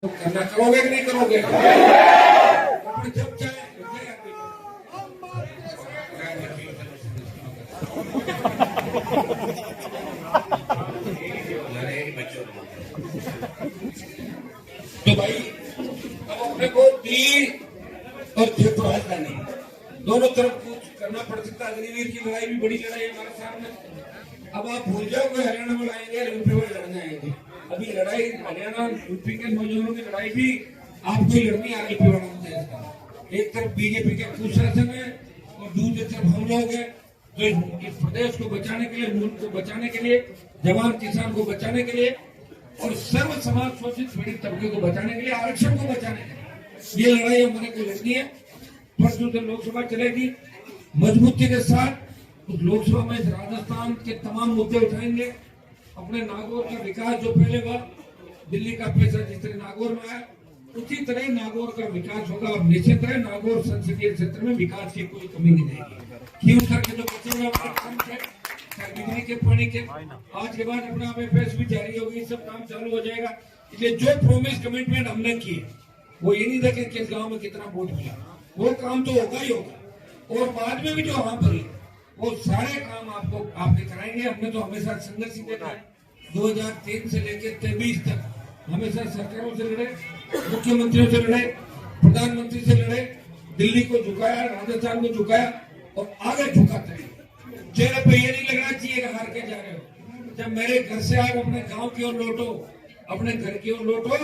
करना करोगे कि नहीं करोगे? जब चाहे तो भाई अब अपने को दिल्ली और जयपुर राजधानी दोनों तरफ कुछ करना पड़ सकता है। अग्निवीर की लड़ाई भी बड़ी लड़ाई है हमारे सामने। अब आप भूल जाओगे हरियाणा में आएंगे, यूपी में लड़ने आएंगे। अभी लड़ाई हरियाणा यूपी के नौजवानों की लड़ाई भी आपको ही लड़नी आगे एक तरफ बीजेपी के कुशासन है और दूसरी तरफ हम लोग हैं। तो इस प्रदेश को बचाने के लिए, मुल्क को बचाने के लिए, जवान किसान को बचाने के लिए और सर्व समाज शोषित पीड़ित तबके को बचाने के लिए, आरक्षण को बचाने के लिए ये लड़ाई हमारे को लड़नी है। परसों से लोकसभा चलेगी मजबूती के साथ। उस लोकसभा में राजस्थान के तमाम मुद्दे उठाएंगे। अपने नागौर का विकास जो पहले हुआ, दिल्ली का पैसा जिस तरह नागौर में आया उसी तरह नागौर का विकास होगा। अब निश्चित है नागौर संसदीय क्षेत्र में विकास की कोई कमी नहीं रहेगी। क्यों सर के जो बचे हुए बिजली के, पानी के, आज के बाद अपना एफएस भी जारी होगी, सब काम चालू हो जाएगा। इसलिए जो प्रोमिस कमिटमेंट हमने किए वो ये नहीं देखे किस गाँव में कितना वोट मिला, वो काम तो होगा ही होगा। और बाद में भी जो वहां पर वो सारे काम आपके कराएंगे। हमने तो हमेशा संघर्ष ही देखा है। 2003 से लेकर 23 तक हमेशा सरकारों से लड़े, मुख्यमंत्रियों से लड़े, प्रधानमंत्री से लड़े, दिल्ली को झुकाया, राजस्थान को झुकाया और आगे झुकाते हैं। चेहरे पे ये नहीं लगना चाहिए कि हार के जा रहे हो। जब मेरे घर से आप अपने गांव की ओर लौटो, अपने घर की ओर लौटो,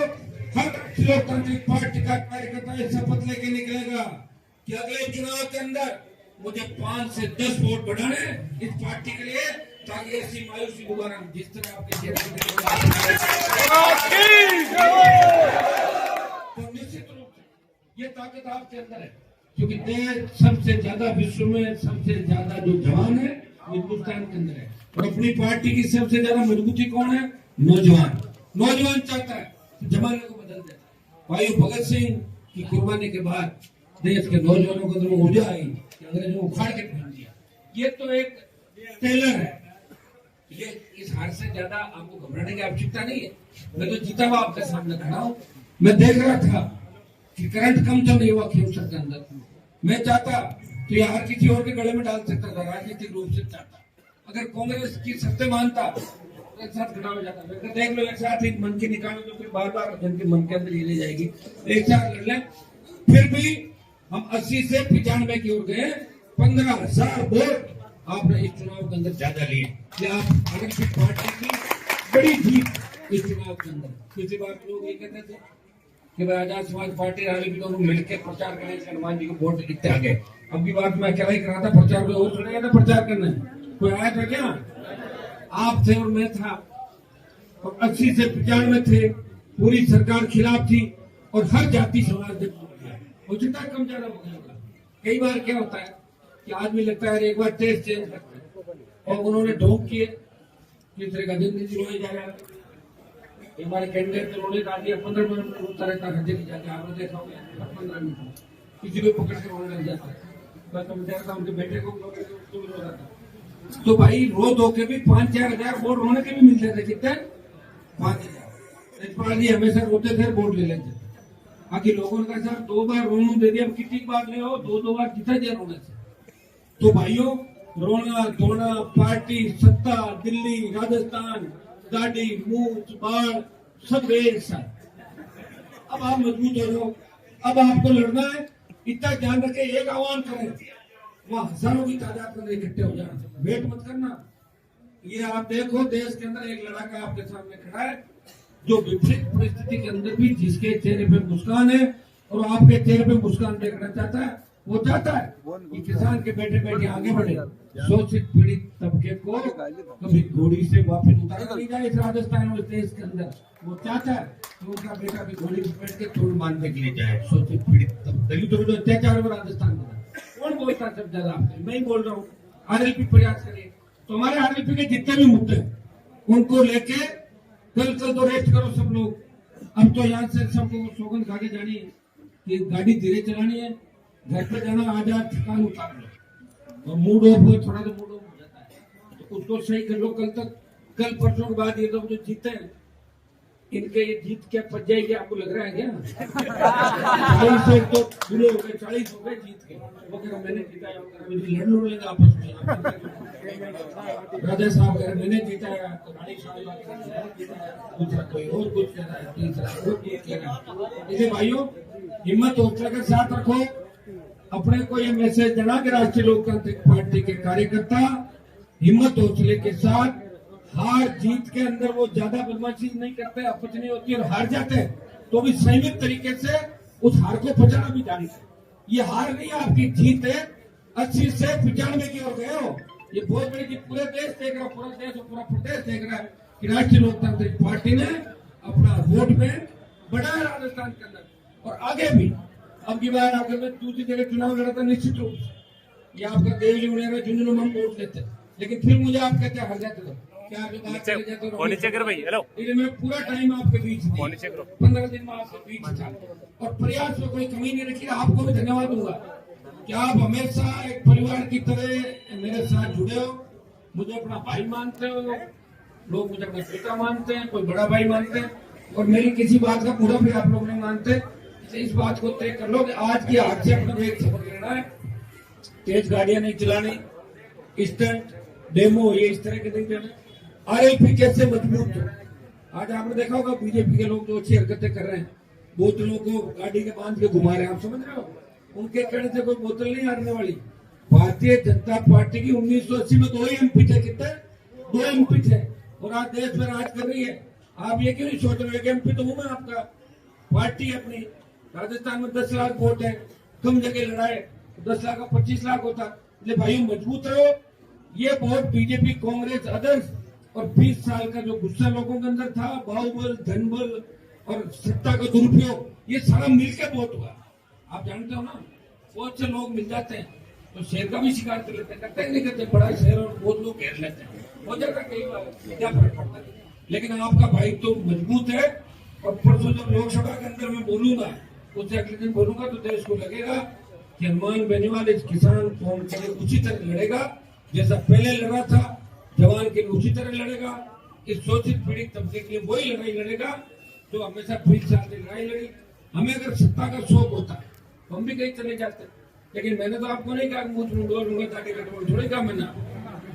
हर लोकतांत्रिक पार्टी का कार्यकर्ता शपथ लेके निकलेगा कि अगले चुनाव के अंदर मुझे 5 से 10 वोट बढ़ाने इस पार्टी के लिए, ताकि ऐसी मायूसी दोबारा जिस तरह आपके तो निश्चित रूप से ये ताकत आपके अंदर है। क्योंकि देश सबसे ज्यादा विश्व में सबसे ज्यादा जो जवान है हिंदुस्तान के अंदर है। और अपनी पार्टी की सबसे ज्यादा मजबूती कौन है? नौजवान। नौजवान चाहता है जमाने को बदल देता है। भाई भगत सिंह की कुर्बानी के बाद देश के नौजवानों को तो ऊर्जा आई कि अंग्रेजों को उखाड़ के फेंक दिया। ये तो एक टेलर है। ये इस हार से ज्यादा आपको घबराने की आवश्यकता नहीं है। मैं तो जीता हुआ आपके सामने खड़ा हूँ। मैं देख रहा था कि करंट कम चल रही हुआ खेमसर के अंदर। मैं चाहता तो यार किसी और के गले में डाल सकता था, राजनीतिक रूप से चाहता। अगर कांग्रेस की सत्य मानता एक साथ खड़ा हो जाता। मैं देख लो एक साथ एक मन की निकालो तो फिर बार बार जन के मन के अंदर ये ले जाएगी। एक साथ लड़ लें। फिर भी हम 80 से 95 की ओर गए। 15,000 वोट आपने इस चुनाव के अंदर ज्यादा लिए। आप आरक्षित पार्टी की बड़ी जीत इस चुनाव के अंदर। पिछली बार लोग ये कहते थे कि भाई आजाद समाज पार्टी राजनीति दोनों मिलकर प्रचार करें, हनुमान जी को वोट लिखते आगे। अब की बात मैं अकेला ही करा था प्रचार, में और चलेगा था प्रचार करने, कोई आया था क्या? आप थे और मैं था। और 80 से 95 थे। पूरी सरकार खिलाफ थी और हर जाति समाज ने वो जितना कम ज्यादा हो गया। कई बार क्या होता है कि आदमी लगता है एक बार टेस्ट चेंज करते हैं और उन्होंने ढोंग किए किस तरह का जिंदगी रोए जा रहा है। हमारे कैंडिडेट रोने डाल दिया, 15 मिनट में रोता रहता है। जाके आपने देखा होगा 15 मिनट किसी को पकड़ के रोने लग जाता है। बस मैं देखता हूँ उनके बेटे को रो रहा था। तो भाई रो धो के भी 5-4 हजार वोट रोने के भी मिलते थे। कितने? 5,000। यशपाल जी हमेशा रोते थे, वोट ले लेते थे। बाकी लोगों ने कहा 2 बार रोने दे दिया, कितनी बार ले हो, 2 बार जिता दिया रोने से। तो भाइयों रोना धोना, पार्टी, सत्ता, दिल्ली, राजस्थान, गाड़ी, मूछ, बाढ़ सब एक साथ। अब आप मजबूत हो जाओ। अब आपको लड़ना है। इतना ध्यान रखें, एक आह्वान करें, वहां हजारों की तादाद में इकट्ठे हो जाना, वेट मत करना। ये आप देखो देश के अंदर एक लड़का आपके सामने खड़ा है जो विपरीत परिस्थिति के अंदर भी जिसके चेहरे पे मुस्कान है और आपके चेहरे पे मुस्कान देखना चाहता है। वो चाहता है कि किसान के बेटे बेटे आगे बढ़े, शोषित पीड़ित तबके को कभी घोड़ी से वापस उतारा नहीं जाए इस राजस्थान और देश के अंदर। वो चाहता है कि उनका बेटा भी घोड़ी पर बैठ के थोड़ी मानने के लिए जाए। शोषित पीड़ित दलितों को जो अत्याचार हो राजस्थान में, कौन बोलता है? सब ज्यादा आपसे मैं ही बोल रहा हूँ। आरएलपी प्रयास करिए। तो हमारे आरएलपी के जितने भी मुद्दे उनको लेके कल तो रेस्ट करो सब लोग। अब तो यहाँ से सबको सौगंध खा के जानी है कि गाड़ी धीरे चलानी है, घर पे जाना, आजाद थकान उतार लो और मूड ऑफ हो, थोड़ा तो मूड ऑफ हो जाता है तो उसको सही कर लो। कल परसों के बाद ये लोग जो जीते हैं इनके ये जीत क्या पच जाएगी आपको लग रहा है क्या? 40 से तो पूरे हो गए, 40 हो गए जीत के। वो कह रहा मैंने जीता है, लड़ लेंगे आपस में। राजा साहब कह रहे मैंने जीता है, तो रानी साहब दूसरा कोई और कुछ कह रहा है, तीसरा और कुछ कह रहा है। इसलिए भाइयों हिम्मत हौसला के साथ रखो। अपने को ये मैसेज देना कि राष्ट्रीय लोकतांत्रिक पार्टी के कार्यकर्ता हिम्मत हौसले के साथ हार जीत के अंदर वो ज्यादा बदमाशी नहीं करते, अपच नहीं होती, और हार जाते हैं तो भी संयमित तरीके से उस हार को पचाना भी जानते हैं। ये हार नहीं है, आपकी जीत है। 80 से 95 की ओर गए हो। ये बहुत बड़ी जीत पूरे देश देख रहा है, पूरा देश और पूरा प्रदेश देख रहा है कि राष्ट्रीय लोकतांत्रिक पार्टी ने अपना वोट बैंक बढ़ाया राजस्थान के अंदर, और आगे भी। अब की बार अगर मैं दूसरी जगह चुनाव लड़ा था निश्चित रूप से ये आपका देवली उड़ेगा जिन हम वोट लेते, लेकिन फिर मुझे आप कहते हैं हार जाते हो क्या? मैं पूरा टाइम आपके बीच में 15 दिन में आपके बीच था, और प्रयास में कोई कमी नहीं रखी। आपको भी धन्यवाद दूंगा कि आप हमेशा एक परिवार की तरह मेरे साथ जुड़े हो, मुझे अपना भाई मानते हो, लोग मुझे अपना पिता मानते हैं, कोई बड़ा भाई मानते हैं, और मेरी किसी बात का पूरा भी आप लोग नहीं मानते। इस बात को तय कर लो कि आज की हाथ से अपने एक सबक लेना है। तेज गाड़ियां नहीं चलानी, स्टंट डेमो ये इस तरह के नहीं देने। आरएलपी कैसे मजबूत हो। आज आपने देखा होगा बीजेपी के लोग जो अच्छी हरकतें कर रहे हैं, बोतलों को गाड़ी के बांध के घुमा रहे हैं, आप समझ रहे हो? उनके कहने से कोई बोतल नहीं हारने वाली। भारतीय जनता पार्टी की 1980 में 2 MP थे, कितने? 2 MP थे, और आज देश में राज कर रही है। आप ये क्यों नहीं सोच रहे? 1 MP तो हूं मैं आपका, पार्टी अपनी। राजस्थान में 10 लाख वोट है, कम जगह लड़ाए 10 लाख का 25 लाख होता। इसलिए भाई मजबूत रहो। ये वोट बीजेपी कांग्रेस अदर्स और 20 साल का जो गुस्सा लोगों के अंदर था, बाहुबल धनबल और सत्ता का दुरुपयोग, ये सारा मिलकर वोट हुआ। आप जानते हो ना, बहुत से लोग मिल जाते हैं तो शेर का भी शिकार कर लेते हैं, करते नहीं करते, बड़ा शेर और बहुत लोग घेर लेते हैं, हो जाता कई बार, क्या फर्क पड़ता है। लेकिन आपका भाई तो मजबूत है, और परसों जब लोकसभा के अंदर मैं बोलूंगा, उससे अगले दिन बोलूंगा तो देश को लगेगा कि हनुमान बेनीवाल इस किसान कौम के लिए उसी तरह लड़ेगा जैसा पहले लड़ा था, जवान के लिए उसी तरह लड़ेगा, इस शोषित पीड़ित तबके के लिए वही लड़ाई लड़ेगा जो हमेशा 20 साल की लड़ाई लड़ी। हमें अगर सत्ता का शौक होता तो हम भी कहीं चले जाते, लेकिन मैंने तो आपको नहीं कहा मुझ मुंडोर लूंगा ताकि कटोर, थोड़ी कहा मैंने।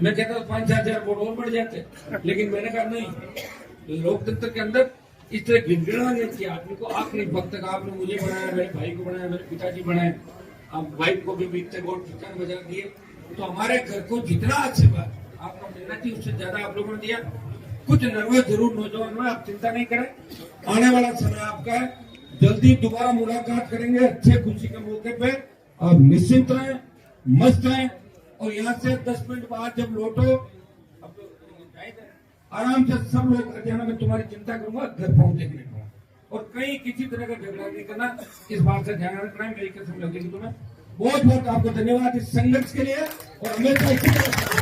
मैं कहता 5-4 हजार वोट और बढ़ जाते, लेकिन मैंने कहा नहीं, लोकतंत्र के अंदर इस तरह गिड़गिड़ा नहीं किया आदमी को। आखिरी वक्त तक आपने मुझे बनाया, मेरे भाई को बनाया, मेरे पिताजी बनाए, आप वाइफ को भी बीतते वोट किसान बजा दिए, तो हमारे घर को जितना आशीर्वाद आपका मिलना चाहिए उससे ज्यादा आप लोगों ने दिया। कुछ नर्वस जरूर नौजवान में, आप चिंता नहीं करें, आने वाला समय आपका है। जल्दी दोबारा मुलाकात करेंगे अच्छे खुशी के मौके पे, और निश्चिंत रहें, मस्त रहें, और यहाँ से 10 मिनट बाद जब लौटो आराम से सब लोग हरियाणा में तुम्हारी चिंता करूंगा, घर पहुंच देखने को, और कहीं किसी तरह का झगड़ा नहीं करना, इस बात से ध्यान रखना है। मेरी कसम लगेगी तुम्हें। बहुत बहुत आपको धन्यवाद इस संघर्ष के लिए, और हमेशा इसी तरह